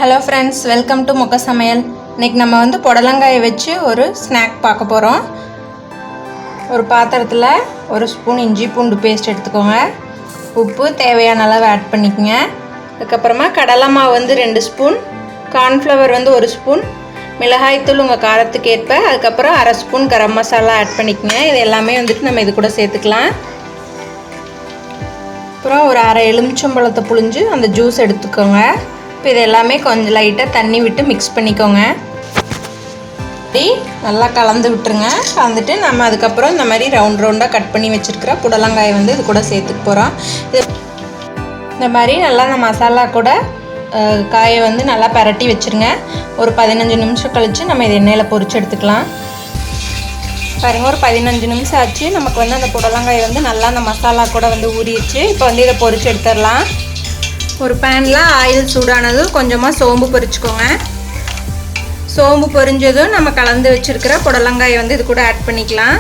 Hello friends, welcome to மொக்க சமையல். இன்றைக்கி நம்ம வந்து புடலங்காயை வச்சு ஒரு ஸ்நாக் பார்க்க போகிறோம். ஒரு பாத்திரத்தில் ஒரு ஸ்பூன் இஞ்சி பூண்டு பேஸ்ட் எடுத்துக்கோங்க. உப்பு தேவையான அளவு ஆட் பண்ணிக்கோங்க. அதுக்கப்புறமா கடலை மாவு வந்து 2 ஸ்பூன், கார்ன்ஃப்ளவர் வந்து 1 ஸ்பூன், மிளகாய்த்தூள் உங்கள் காரத்துக்கு ஏற்ப, அதுக்கப்புறம் அரை ஸ்பூன் கரம் மசாலா ஆட் பண்ணிக்கோங்க. இது எல்லாமே வந்துட்டு நம்ம இது கூட சேர்த்துக்கலாம். அப்புறம் ஒரு அரை எலுமிச்சம்பழத்தை புழிஞ்சு அந்த ஜூஸ் எடுத்துக்கோங்க. இப்போ இது எல்லாமே கொஞ்சம் லைட்டாக தண்ணி விட்டு மிக்ஸ் பண்ணிக்கோங்க. அப்படி நல்லா கலந்து விட்டுருங்க. கலந்துட்டு நம்ம அதுக்கப்புறம் இந்த மாதிரி ரவுண்டாக கட் பண்ணி வச்சுருக்கிற புடலங்காயை வந்து இது கூட சேர்த்துக்க போகிறோம். இந்த மாதிரி நல்லா அந்த மசாலா கூட காயை வந்து நல்லா பரட்டி வச்சுருங்க. ஒரு 15 நிமிஷம் கழித்து நம்ம இது எண்ணெயில் பொரிச்சு எடுத்துக்கலாம். பாருங்கள், ஒரு 15 நிமிஷம் ஆச்சு. நமக்கு வந்து அந்த புடலங்காய் வந்து நல்லா அந்த மசாலா கூட வந்து ஊறிடுச்சு. இப்போ வந்து இதை பொரிச்சு எடுத்துடலாம். ஒரு பேனில் ஆயில் சூடானதும் கொஞ்சமாக சோம்பு பொரிச்சுக்கோங்க. சோம்பு பொரிஞ்சதும் நம்ம கலந்து வச்சுருக்கிற புடலங்காயை வந்து இது கூட ஆட் பண்ணிக்கலாம்.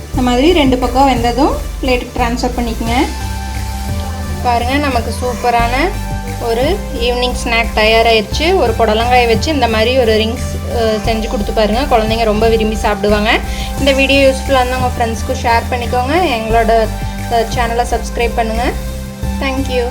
இந்த மாதிரி 2 பக்கம் வெந்ததும் பிளேட்டுக்கு ட்ரான்ஸ்ஃபர் பண்ணிக்கோங்க. பாருங்கள், நமக்கு சூப்பரான ஒரு ஈவினிங் ஸ்நாக் தயாராகிடுச்சு. ஒரு புடலங்காயை வச்சு இந்த மாதிரி ஒரு ரிங்ஸ் செஞ்சு கொடுத்து பாருங்கள். குழந்தைங்க ரொம்ப விரும்பி சாப்பிடுவாங்க. இந்த வீடியோ யூஸ்ஃபுல்லாக இருந்தால் உங்கள் ஃப்ரெண்ட்ஸ்க்கும் ஷேர் பண்ணிக்கோங்க. எங்களோட சேனலை சப்ஸ்கிரைப் பண்ணுங்கள். Thank you.